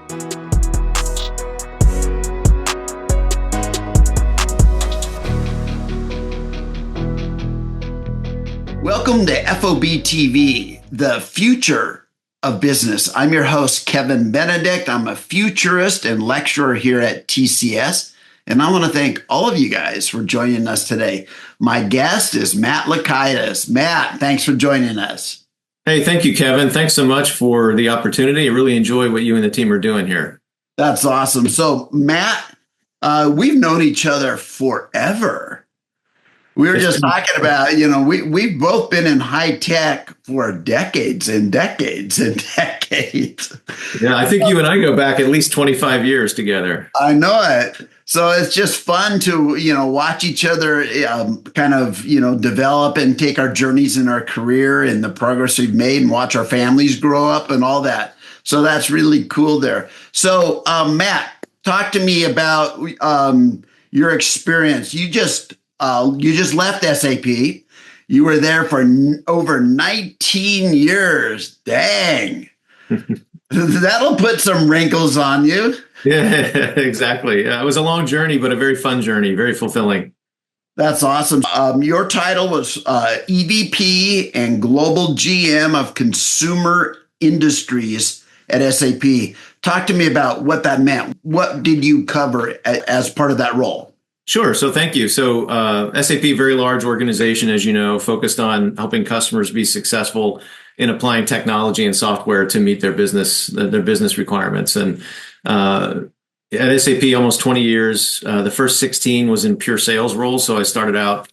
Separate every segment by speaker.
Speaker 1: Welcome to FOB TV, the future of business. I'm your host, Kevin Benedict. I'm a futurist and lecturer here at TCS. And I want to thank all of you guys for joining us today. My guest is Matt Laukaitis. Matt, thanks for joining us.
Speaker 2: Hey, thank you, Kevin. Thanks so much for the opportunity. I really enjoy what you and the team are doing here.
Speaker 1: That's awesome. So, Matt, we've known each other forever. We were just talking about, we've both been in high tech for decades and decades and decades.
Speaker 2: Yeah, I think you and I go back at least 25 years together.
Speaker 1: I know it. So it's just fun to, watch each other develop and take our journeys in our career and the progress we've made and watch our families grow up and all that. So that's really cool there. So, Matt, talk to me about your experience. You just left SAP. You were there for over 19 years. Dang. That'll put some wrinkles on you.
Speaker 2: Yeah, exactly. It was a long journey, but a very fun journey, very fulfilling.
Speaker 1: That's awesome. Your title was EVP and Global GM of Consumer Industries at SAP. Talk to me about what that meant. What did you cover as part of that role?
Speaker 2: Sure. So thank you. So SAP, very large organization, as you know, focused on helping customers be successful in applying technology and software to meet their business requirements. And at SAP, almost 20 years. The first 16 was in pure sales roles. So I started out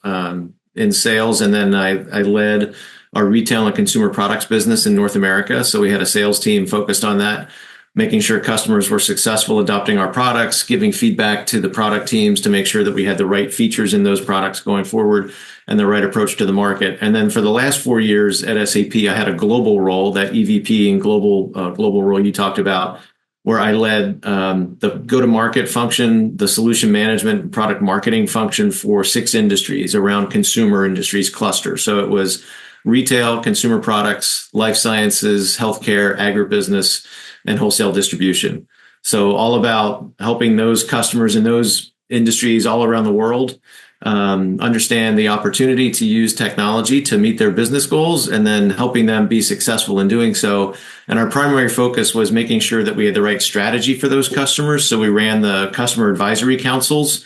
Speaker 2: in sales, and then I led our retail and consumer products business in North America. So we had a sales team focused on that, making sure customers were successful adopting our products, giving feedback to the product teams to make sure that we had the right features in those products going forward and the right approach to the market. And then for the last 4 years at SAP, I had a global role, that EVP and global role you talked about, where I led the go-to-market function, the solution management, product marketing function for 6 industries around consumer industries cluster. So it was retail, consumer products, life sciences, healthcare, agribusiness, and wholesale distribution. So all about helping those customers in those industries all around the world understand the opportunity to use technology to meet their business goals, and then helping them be successful in doing so. And our primary focus was making sure that we had the right strategy for those customers. So we ran the customer advisory councils.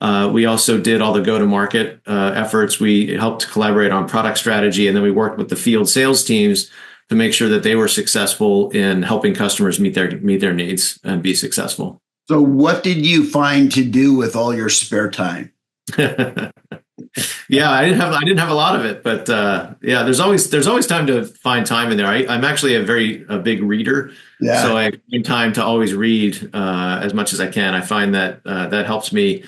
Speaker 2: We also did all the go-to-market efforts. We helped collaborate on product strategy, and then we worked with the field sales teams to make sure that they were successful in helping customers meet their needs and be successful.
Speaker 1: So what did you find to do with all your spare time?
Speaker 2: Yeah, I didn't have a lot of it, but yeah, there's always time to find time in there. I'm actually a big reader, so I find time to always read as much as I can. I find that that helps me.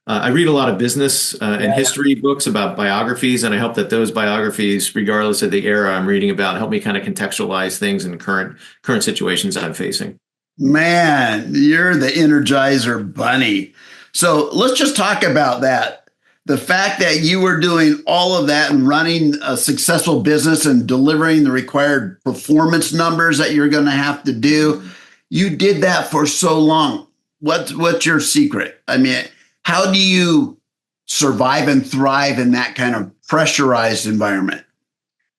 Speaker 2: I read a lot of business and history books about biographies, and I hope that those biographies, regardless of the era I'm reading about, help me kind of contextualize things in current situations that I'm facing.
Speaker 1: Man, you're the Energizer Bunny. So let's just talk about that. The fact that you were doing all of that and running a successful business and delivering the required performance numbers that you're going to have to do, you did that for so long. What's your secret? I mean, how do you survive and thrive in that kind of pressurized environment?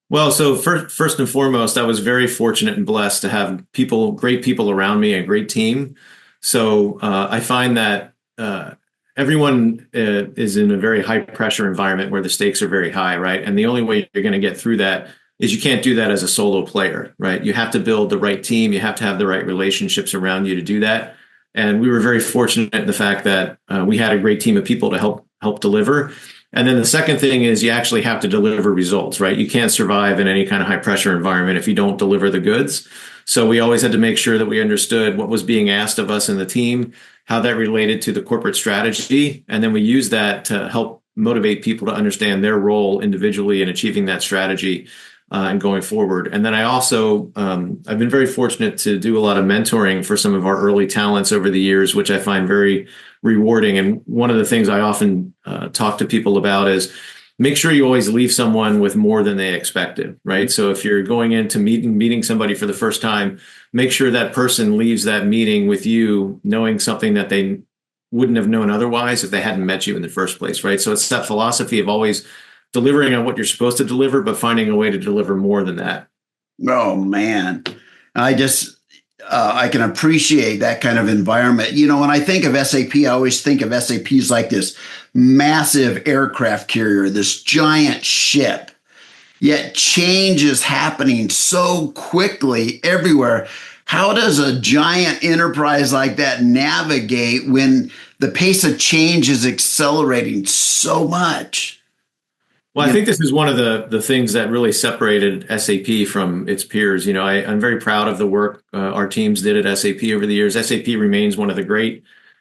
Speaker 2: Well, so first and foremost, I was very fortunate and blessed to have great people around me, a great team. So I find that everyone is in a very high pressure environment where the stakes are very high, right? And the only way you're going to get through that is you can't do that as a solo player, right? You have to build the right team. You have to have the right relationships around you to do that. And we were very fortunate in the fact that we had a great team of people to help deliver. And then the second thing is you actually have to deliver results, right? You can't survive in any kind of high pressure environment if you don't deliver the goods. So we always had to make sure that we understood what was being asked of us in the team, how that related to the corporate strategy. And then we use that to help motivate people to understand their role individually in achieving that strategy and going forward. And then I also, I've been very fortunate to do a lot of mentoring for some of our early talents over the years, which I find very rewarding. And one of the things I often talk to people about is, make sure you always leave someone with more than they expected, right? So if you're going into meeting somebody for the first time, make sure that person leaves that meeting with you knowing something that they wouldn't have known otherwise if they hadn't met you in the first place, right? So it's that philosophy of always delivering on what you're supposed to deliver, but finding a way to deliver more than that.
Speaker 1: Oh man, I just I can appreciate that kind of environment. When I think of SAP, I always think of SAP as like this massive aircraft carrier, this giant ship. Yet change is happening so quickly everywhere. How does a giant enterprise like that navigate when the pace of change is accelerating so much?
Speaker 2: Well, I think this is one of the things that really separated SAP from its peers. I'm very proud of the work our teams did at SAP over the years. SAP remains one of the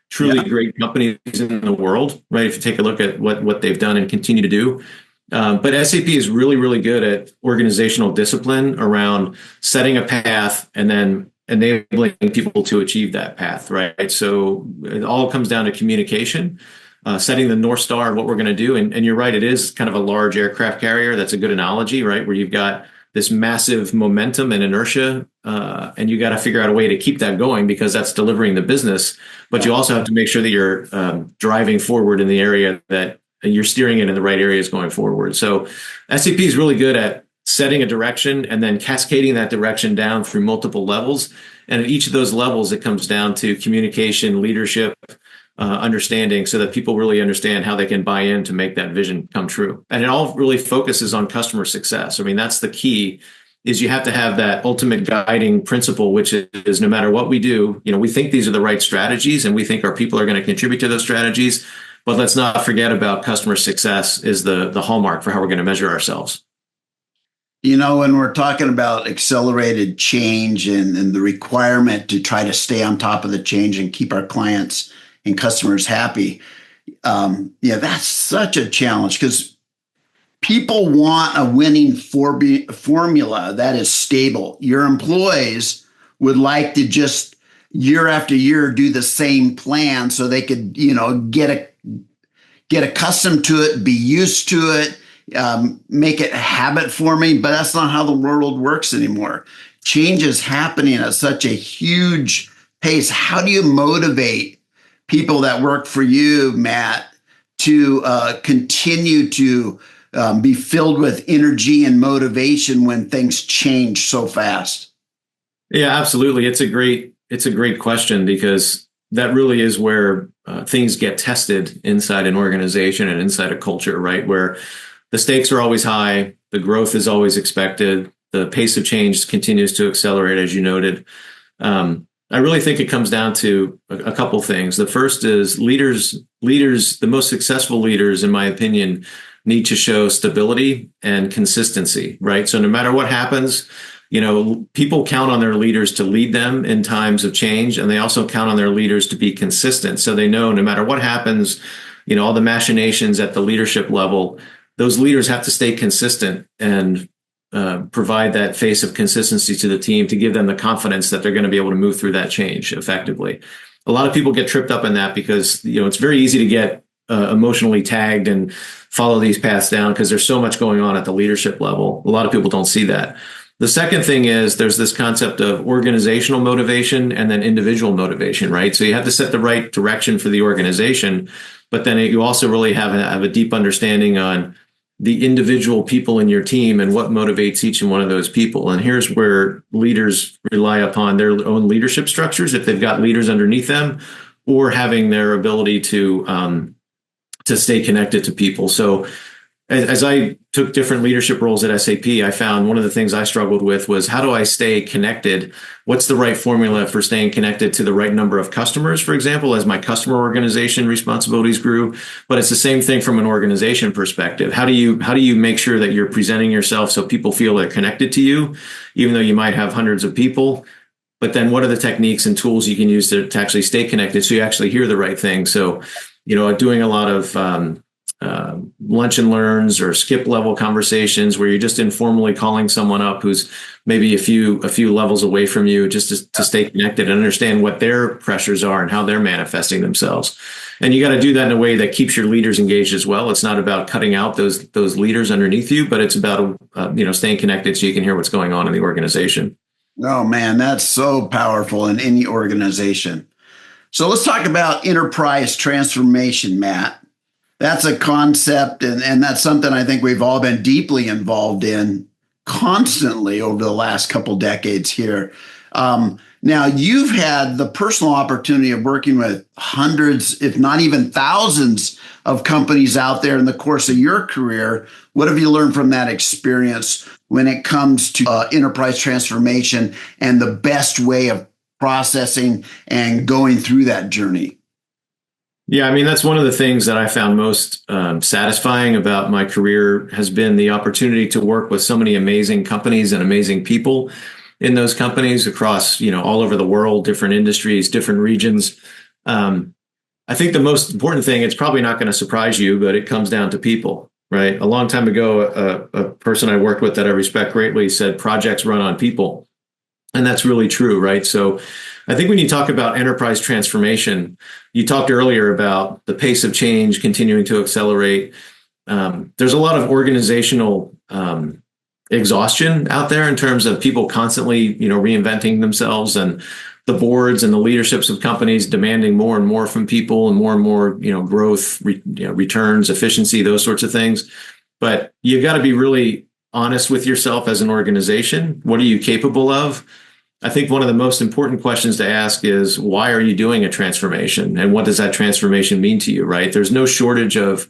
Speaker 2: truly great companies in the world, right? If you take a look at what they've done and continue to do. But SAP is really, really good at organizational discipline around setting a path and then enabling people to achieve that path, right? So it all comes down to communication. Setting the North Star of what we're going to do. And you're right, it is kind of a large aircraft carrier. That's a good analogy, right? Where you've got this massive momentum and inertia, and you got to figure out a way to keep that going because that's delivering the business. But you also have to make sure that you're driving forward in the area that you're steering it in the right areas going forward. So SAP is really good at setting a direction and then cascading that direction down through multiple levels. And at each of those levels, it comes down to communication, leadership, understanding so that people really understand how they can buy in to make that vision come true. And it all really focuses on customer success. I mean, that's the key is you have to have that ultimate guiding principle, which is no matter what we do, we think these are the right strategies and we think our people are going to contribute to those strategies. But let's not forget about customer success is the hallmark for how we're going to measure ourselves.
Speaker 1: When we're talking about accelerated change and the requirement to try to stay on top of the change and keep our clients and customers happy. That's such a challenge because people want a winning formula that is stable. Your employees would like to just year after year do the same plan so they could, get accustomed to it, be used to it, make it habit forming. But that's not how the world works anymore. Change is happening at such a huge pace. How do you motivate people that work for you, Matt, to continue to be filled with energy and motivation when things change so fast?
Speaker 2: Yeah, absolutely. It's a great question because that really is where things get tested inside an organization and inside a culture, right? Where the stakes are always high, the growth is always expected, the pace of change continues to accelerate, as you noted. I really think it comes down to a couple things. The first is leaders, the most successful leaders, in my opinion, need to show stability and consistency, right? So no matter what happens, people count on their leaders to lead them in times of change, and they also count on their leaders to be consistent. So they know no matter what happens, all the machinations at the leadership level, those leaders have to stay consistent and provide that face of consistency to the team to give them the confidence that they're going to be able to move through that change effectively. A lot of people get tripped up in that because, it's very easy to get emotionally tagged and follow these paths down because there's so much going on at the leadership level. A lot of people don't see that. The second thing is there's this concept of organizational motivation and then individual motivation, right? So you have to set the right direction for the organization, but then you also really have a deep understanding on the individual people in your team and what motivates each and one of those people. And here's where leaders rely upon their own leadership structures, if they've got leaders underneath them, or having their ability to stay connected to people. So as I took different leadership roles at SAP, I found one of the things I struggled with was how do I stay connected? What's the right formula for staying connected to the right number of customers, for example, as my customer organization responsibilities grew? But it's the same thing from an organization perspective. How do you make sure that you're presenting yourself so people feel they're connected to you, even though you might have hundreds of people? But then what are the techniques and tools you can use to actually stay connected so you actually hear the right thing? So, doing a lot of lunch and learns or skip level conversations where you're just informally calling someone up who's maybe a few levels away from you, just to stay connected and understand what their pressures are and how they're manifesting themselves. And you got to do that in a way that keeps your leaders engaged as well. It's not about cutting out those leaders underneath you, but it's about staying connected so you can hear what's going on in the organization.
Speaker 1: Oh man, that's so powerful in any organization. So let's talk about enterprise transformation, Matt. That's a concept, and that's something I think we've all been deeply involved in constantly over the last couple decades here. Now, you've had the personal opportunity of working with hundreds, if not even thousands, of companies out there in the course of your career. What have you learned from that experience when it comes to enterprise transformation and the best way of processing and going through that journey?
Speaker 2: Yeah, I mean, that's one of the things that I found most satisfying about my career has been the opportunity to work with so many amazing companies and amazing people in those companies across, all over the world, different industries, different regions. I think the most important thing, it's probably not going to surprise you, but it comes down to people, right? A long time ago, a person I worked with that I respect greatly said projects run on people. And that's really true, right? So I think when you talk about enterprise transformation, you talked earlier about the pace of change continuing to accelerate. There's a lot of organizational exhaustion out there in terms of people constantly, reinventing themselves, and the boards and the leaderships of companies demanding more and more from people and more, growth, returns, efficiency, those sorts of things. But you got to be really honest with yourself as an organization. What are you capable of? I think one of the most important questions to ask is, why are you doing a transformation? And what does that transformation mean to you, right? There's no shortage of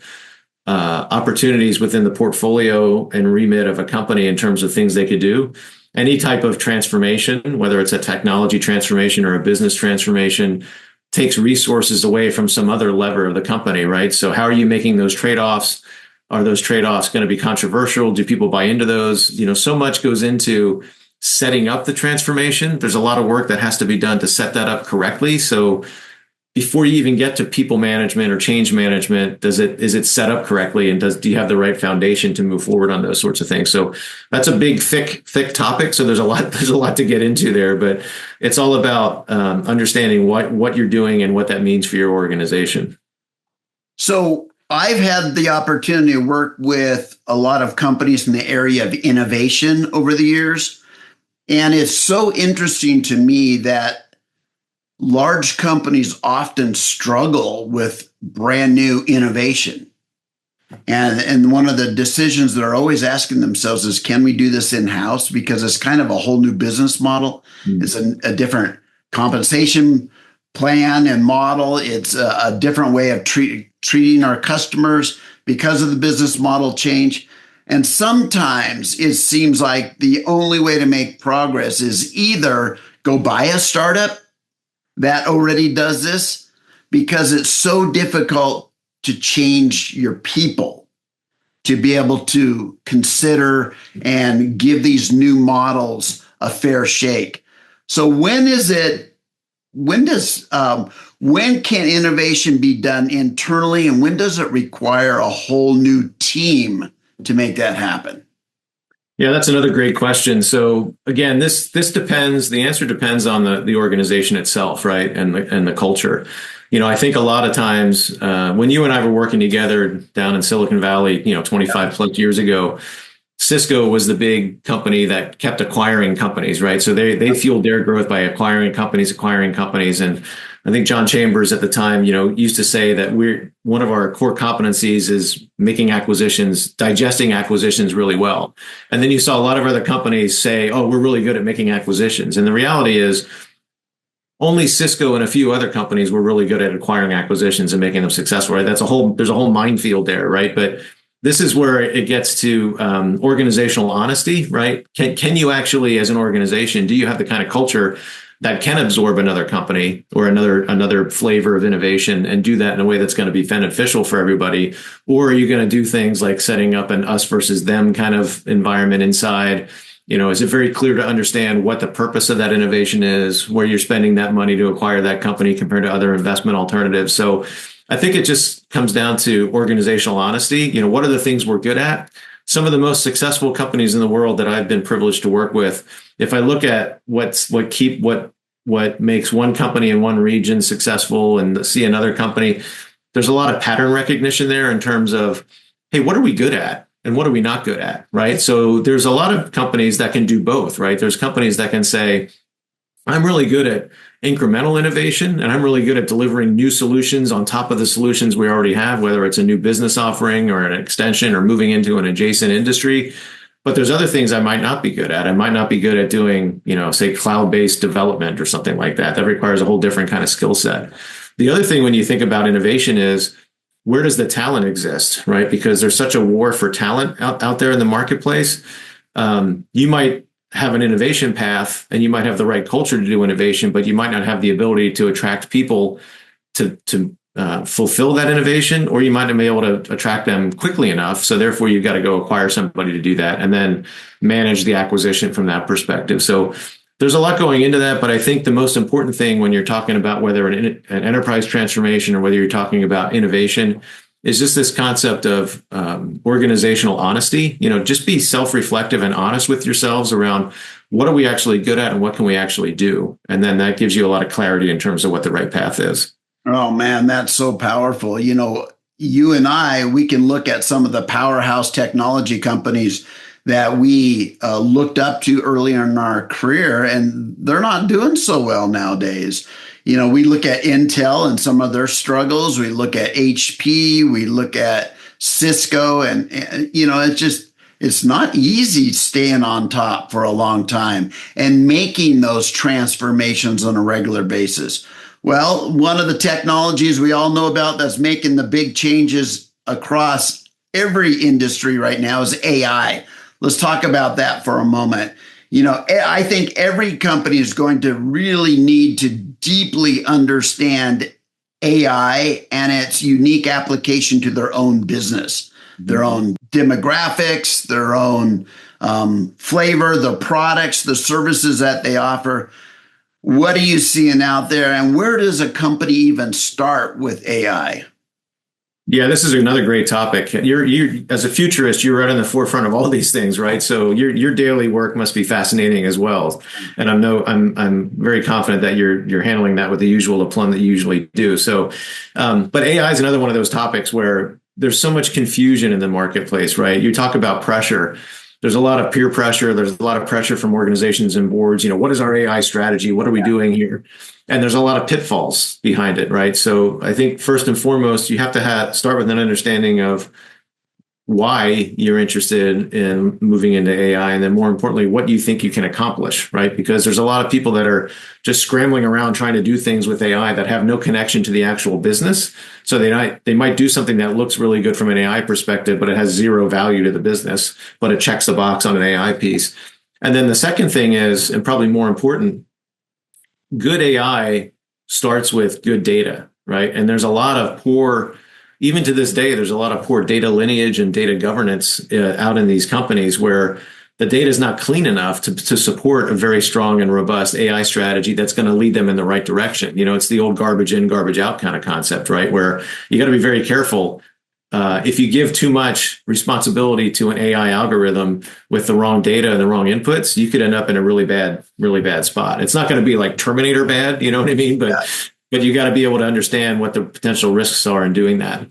Speaker 2: opportunities within the portfolio and remit of a company in terms of things they could do. Any type of transformation, whether it's a technology transformation or a business transformation, takes resources away from some other lever of the company, right? So how are you making those trade-offs? Are those trade-offs going to be controversial? Do people buy into those? So much goes into setting up the transformation. There's a lot of work that has to be done to set that up correctly. So before you even get to people management or change management, is it set up correctly? And do you have the right foundation to move forward on those sorts of things? So that's a big, thick topic. So there's a lot to get into there, but it's all about understanding what you're doing and what that means for your organization.
Speaker 1: So I've had the opportunity to work with a lot of companies in the area of innovation over the years. And it's so interesting to me that large companies often struggle with brand new innovation. And one of the decisions they're always asking themselves is, can we do this in-house? Because it's kind of a whole new business model. It's a different compensation plan and model. It's a different way of treating our customers because of the business model change. And sometimes it seems like the only way to make progress is either go buy a startup that already does this, because it's so difficult to change your people to be able to consider and give these new models a fair shake. So when can innovation be done internally, and when does it require a whole new team to make that happen?
Speaker 2: Yeah, that's another great question. So again, this depends. The answer depends on the organization itself, right, and the culture. I think a lot of times when you and I were working together down in Silicon Valley, 25 plus years ago, Cisco was the big company that kept acquiring companies, right? So they fueled their growth by acquiring companies. And I think John Chambers at the time, used to say that one of our core competencies is making acquisitions, digesting acquisitions really well. And then you saw a lot of other companies say, oh, we're really good at making acquisitions. And the reality is only Cisco and a few other companies were really good at acquiring acquisitions and making them successful, right? There's a whole minefield there, right? But this is where it gets to organizational honesty, right? Can you actually, as an organization, do you have the kind of culture that can absorb another company or another flavor of innovation and do that in a way that's going to be beneficial for everybody? Or are you going to do things like setting up an us versus them kind of environment inside? Is it very clear to understand what the purpose of that innovation is, where you're spending that money to acquire that company compared to other investment alternatives? So I think it just comes down to organizational honesty. What are the things we're good at? Some of the most successful companies in the world that I've been privileged to work with, if I look at what makes one company in one region successful and see another company, there's a lot of pattern recognition there in terms of, hey, what are we good at? And what are we not good at, right? So there's a lot of companies that can do both, right? There's companies that can say, I'm really good at incremental innovation, and I'm really good at delivering new solutions on top of the solutions we already have, whether it's a new business offering or an extension or moving into an adjacent industry. But there's other things I might not be good at. I might not be good at doing, say cloud-based development or something like that. That requires a whole different kind of skill set. The other thing when you think about innovation is, where does the talent exist, right? Because there's such a war for talent out there in the marketplace. You might have an innovation path and you might have the right culture to do innovation, but you might not have the ability to attract people to fulfill that innovation, or you might not be able to attract them quickly enough. So therefore, you've got to go acquire somebody to do that and then manage the acquisition from that perspective. So there's a lot going into that, but I think the most important thing when you're talking about whether an enterprise transformation or whether you're talking about innovation is just this concept of organizational honesty. Just be self-reflective and honest with yourselves around what are we actually good at and what can we actually do. And then that gives you a lot of clarity in terms of what the right path is.
Speaker 1: Oh, man, that's so powerful. You and I, we can look at some of the powerhouse technology companies that we looked up to earlier in our career, and they're not doing so well nowadays. We look at Intel and some of their struggles. We look at HP. We look at Cisco, and it's not easy staying on top for a long time and making those transformations on a regular basis. Well, one of the technologies we all know about that's making the big changes across every industry right now is AI. Let's talk about that for a moment. I think every company is going to really need to deeply understand AI and its unique application to their own business, their own demographics, their own flavor, the products, the services that they offer. What are you seeing out there, and where does a company even start with AI?
Speaker 2: Yeah, this is another great topic. You're as a futurist, you're right on the forefront of all these things, right? So your daily work must be fascinating as well. And I'm very confident that you're handling that with the usual aplomb that you usually do. So, but AI is another one of those topics where there's so much confusion in the marketplace, right? You talk about pressure. There's a lot of peer pressure. There's a lot of pressure from organizations and boards. What is our AI strategy? What are we doing here? And there's a lot of pitfalls behind it, right? So I think first and foremost, you have to start with an understanding of why you're interested in moving into AI. And then more importantly, what you think you can accomplish, right? Because there's a lot of people that are just scrambling around trying to do things with AI that have no connection to the actual business. So they might do something that looks really good from an AI perspective, but it has zero value to the business, but it checks the box on an AI piece. And then the second thing is, and probably more important, good AI starts with good data, right? And there's a lot of even to this day, there's a lot of poor data lineage and data governance out in these companies where the data is not clean enough to support a very strong and robust AI strategy that's going to lead them in the right direction. It's the old garbage in, garbage out kind of concept, right? Where you got to be very careful. If you give too much responsibility to an AI algorithm with the wrong data and the wrong inputs, you could end up in a really bad spot. It's not going to be like Terminator bad, you know what I mean? But you got to be able to understand what the potential risks are in doing that.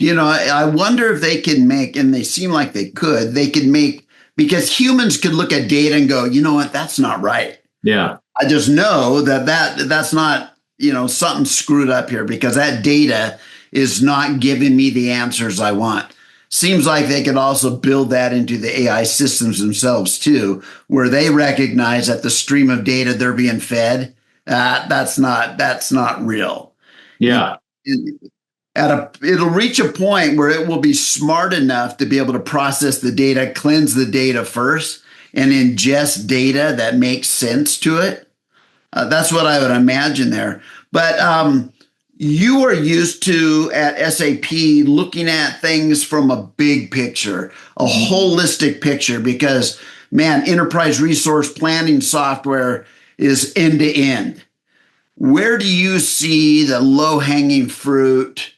Speaker 1: I wonder if they can make, and they seem like they could make, because humans could look at data and go, you know what, that's not right.
Speaker 2: Yeah.
Speaker 1: I just know that's not, something screwed up here because that data is not giving me the answers I want. Seems like they could also build that into the AI systems themselves too, where they recognize that the stream of data they're being fed, that's not real.
Speaker 2: Yeah.
Speaker 1: It'll reach a point where it will be smart enough to be able to process the data, cleanse the data first, and ingest data that makes sense to it. That's what I would imagine there. But you are used to, at SAP, looking at things from a big picture, a holistic picture, because, man, enterprise resource planning software is end to end. Where do you see the low hanging fruit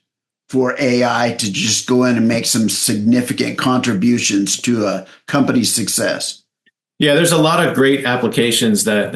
Speaker 1: for AI to just go in and make some significant contributions to a company's success?
Speaker 2: Yeah, there's a lot of great applications that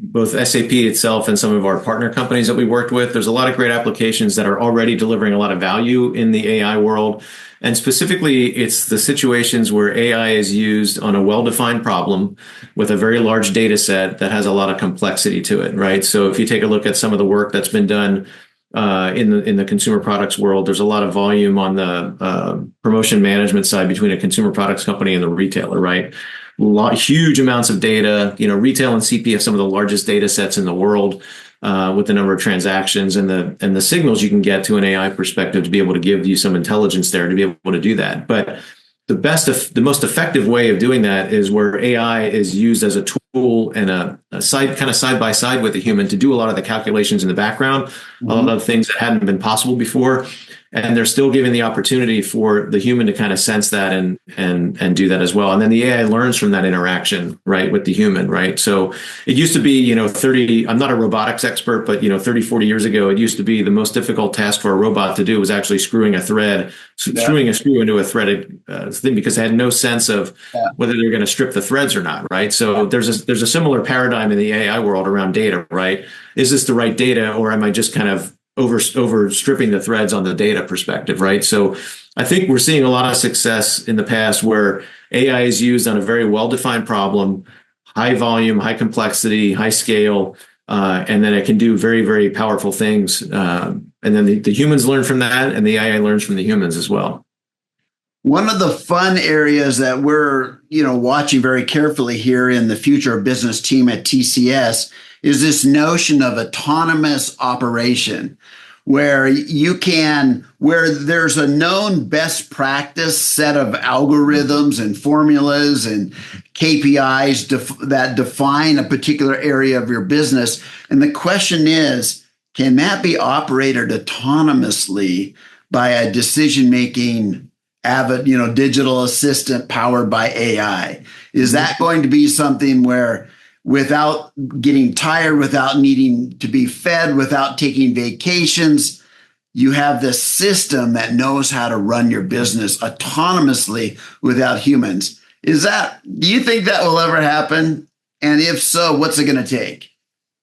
Speaker 2: both SAP itself and some of our partner companies that we worked with, there's a lot of great applications that are already delivering a lot of value in the AI world. And specifically, it's the situations where AI is used on a well-defined problem with a very large data set that has a lot of complexity to it, right? So if you take a look at some of the work that's been done in the consumer products world, there's a lot of volume on the promotion management side between a consumer products company and the retailer, right? Huge amounts of data. Retail and CP have some of the largest data sets in the world with the number of transactions and the signals you can get to an AI perspective to be able to give you some intelligence there to be able to do that. But the most effective way of doing that is where AI is used as a tool and a side by side with the human to do a lot of the calculations in the background, a lot of things that hadn't been possible before. And they're still giving the opportunity for the human to kind of sense that and do that as well. And then the AI learns from that interaction, right, with the human, right? So it used to be, 30, I'm not a robotics expert, but, 30, 40 years ago, it used to be the most difficult task for a robot to do was actually screwing a screw into a threaded thing because they had no sense of whether they're going to strip the threads or not, right? So there's a similar paradigm in the AI world around data, right? Is this the right data or am I just kind of over stripping the threads on the data perspective, right? So I think we're seeing a lot of success in the past where AI is used on a very well-defined problem, high volume, high complexity, high scale, and then it can do very, very powerful things. And then the humans learn from that, and the AI learns from the humans as well.
Speaker 1: One of the fun areas that we're, watching very carefully here in the future of business team at TCS is this notion of autonomous operation, where where there's a known best practice set of algorithms and formulas and KPIs that define a particular area of your business. And the question is, can that be operated autonomously by a decision-making digital assistant powered by AI? Is that going to be something where without getting tired, without needing to be fed, without taking vacations, you have this system that knows how to run your business autonomously without humans? Do you think that will ever happen? And if so, what's it going to take?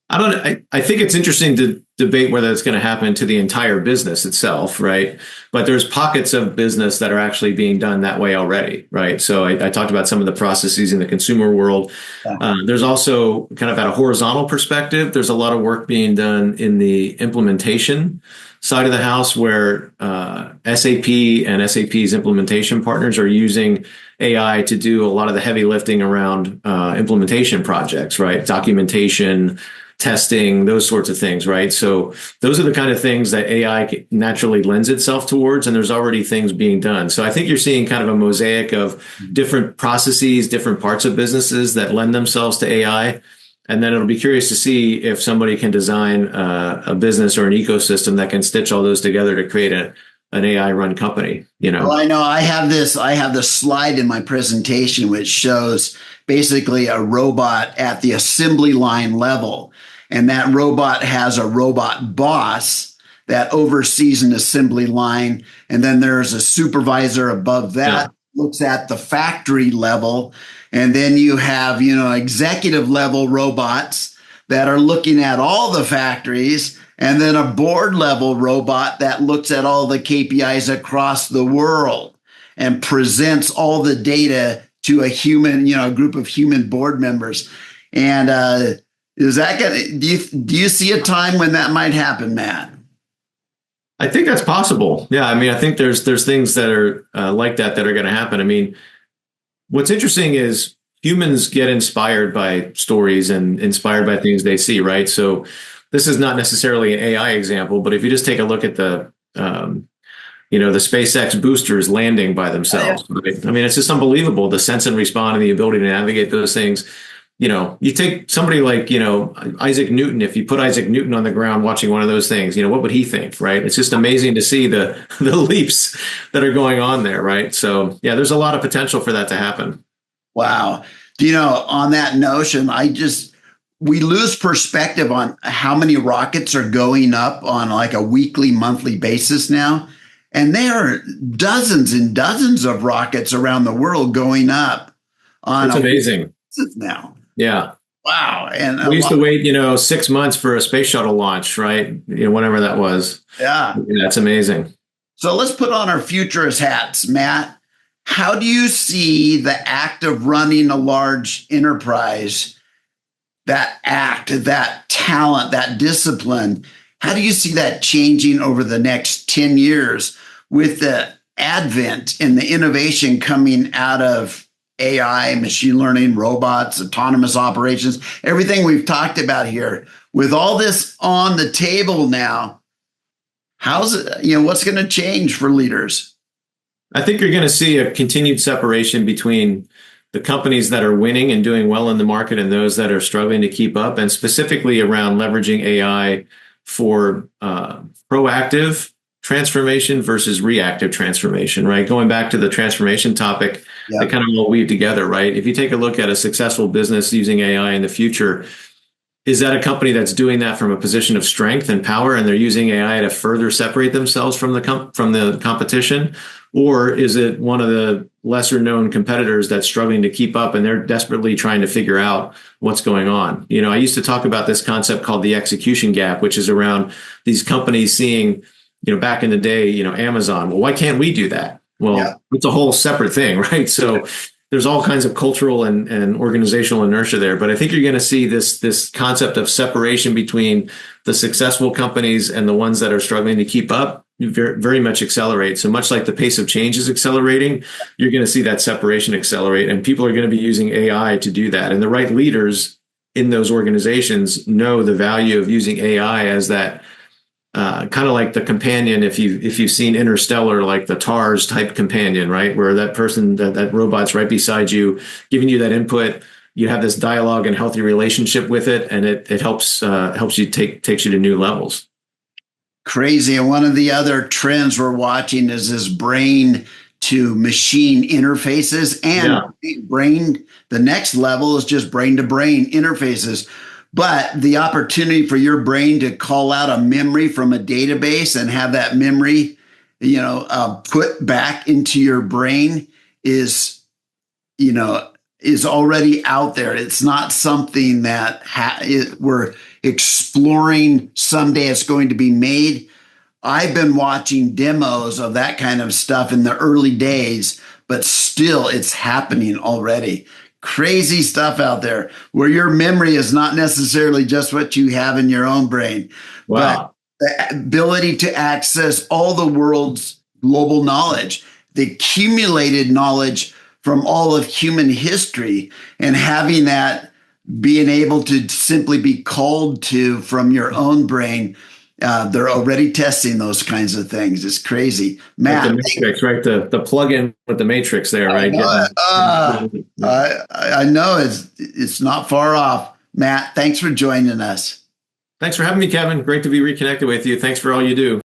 Speaker 2: I think it's interesting to debate whether it's going to happen to the entire business itself, right? But there's pockets of business that are actually being done that way already, right? So I talked about some of the processes in the consumer world. There's also kind of at a horizontal perspective, there's a lot of work being done in the implementation side of the house where SAP and SAP's implementation partners are using AI to do a lot of the heavy lifting around implementation projects, right? Documentation, testing, those sorts of things, right? So those are the kind of things that AI naturally lends itself towards, and there's already things being done. So I think you're seeing kind of a mosaic of different processes, different parts of businesses that lend themselves to AI. And then it'll be curious to see if somebody can design a business or an ecosystem that can stitch all those together to create an AI run company.
Speaker 1: Well, I know I have this slide in my presentation, which shows basically a robot at the assembly line level. And that robot has a robot boss that oversees an assembly line. And then there's a supervisor above that, looks at the factory level. And then you have, executive level robots that are looking at all the factories, and then a board level robot that looks at all the KPIs across the world and presents all the data to a human, a group of human board members. And is that do you see a time when that might happen, Matt?
Speaker 2: I think that's possible. Yeah, I mean, I think there's things that are like that are going to happen. I mean, what's interesting is humans get inspired by stories and inspired by things they see, right? So this is not necessarily an AI example, but if you just take a look at the SpaceX boosters landing by themselves, right? I mean, it's just unbelievable, the sense and respond and the ability to navigate those things. You take somebody like, Isaac Newton, if you put Isaac Newton on the ground watching one of those things, what would he think, right? It's just amazing to see the leaps that are going on there, right? So, yeah, there's a lot of potential for that to happen.
Speaker 1: Wow. On that notion, we lose perspective on how many rockets are going up on like a weekly, monthly basis now. And there are dozens and dozens of rockets around the world going up on
Speaker 2: It's
Speaker 1: a
Speaker 2: amazing.
Speaker 1: basis now.
Speaker 2: Yeah.
Speaker 1: Wow. And
Speaker 2: We used to wait, 6 months for a space shuttle launch, right? Whenever that was.
Speaker 1: yeah.
Speaker 2: That's amazing.
Speaker 1: So let's put on our futurist hats, Matt. How do you see the act of running a large enterprise, that act, that talent, that discipline, how do you see that changing over the next 10 years with the advent and the innovation coming out of AI, machine learning, robots, autonomous operations, everything we've talked about here? With all this on the table now, how's it, what's going to change for leaders?
Speaker 2: I think you're going to see a continued separation between the companies that are winning and doing well in the market and those that are struggling to keep up, and specifically around leveraging AI for proactive transformation versus reactive transformation, right? Going back to the transformation topic, they kind of all weave together, right? If you take a look at a successful business using AI in the future, is that a company that's doing that from a position of strength and power, and they're using AI to further separate themselves from the competition? Or is it one of the lesser known competitors that's struggling to keep up and they're desperately trying to figure out what's going on? I used to talk about this concept called the execution gap, which is around these companies seeing, back in the day, Amazon. Well, why can't we do that? Well, it's a whole separate thing, right? So there's all kinds of cultural and organizational inertia there. But I think you're going to see this concept of separation between the successful companies and the ones that are struggling to keep up very, very much accelerate. So much like the pace of change is accelerating, you're going to see that separation accelerate. And people are going to be using AI to do that. And the right leaders in those organizations know the value of using AI as that kind of like the companion, if you've seen Interstellar, like the TARS type companion, right? Where that person, that robot's right beside you, giving you that input. You have this dialogue and healthy relationship with it, and it helps you takes you to new levels.
Speaker 1: Crazy. And one of the other trends we're watching is this brain to machine interfaces, and brain. The next level is just brain to brain interfaces. But the opportunity for your brain to call out a memory from a database and have that memory, put back into your brain is already out there. It's not something that we're exploring. Someday it's going to be made. I've been watching demos of that kind of stuff in the early days, but still it's happening already. Crazy stuff out there where your memory is not necessarily just what you have in your own brain, but the ability to access all the world's global knowledge, the accumulated knowledge from all of human history, and having that being able to simply be called to from your own brain. They're already testing those kinds of things. It's crazy. Matt,
Speaker 2: like the Matrix, right? The plug-in with the Matrix there, right?
Speaker 1: I know it's not far off. Matt, thanks for joining us.
Speaker 2: Thanks for having me, Kevin. Great to be reconnected with you. Thanks for all you do.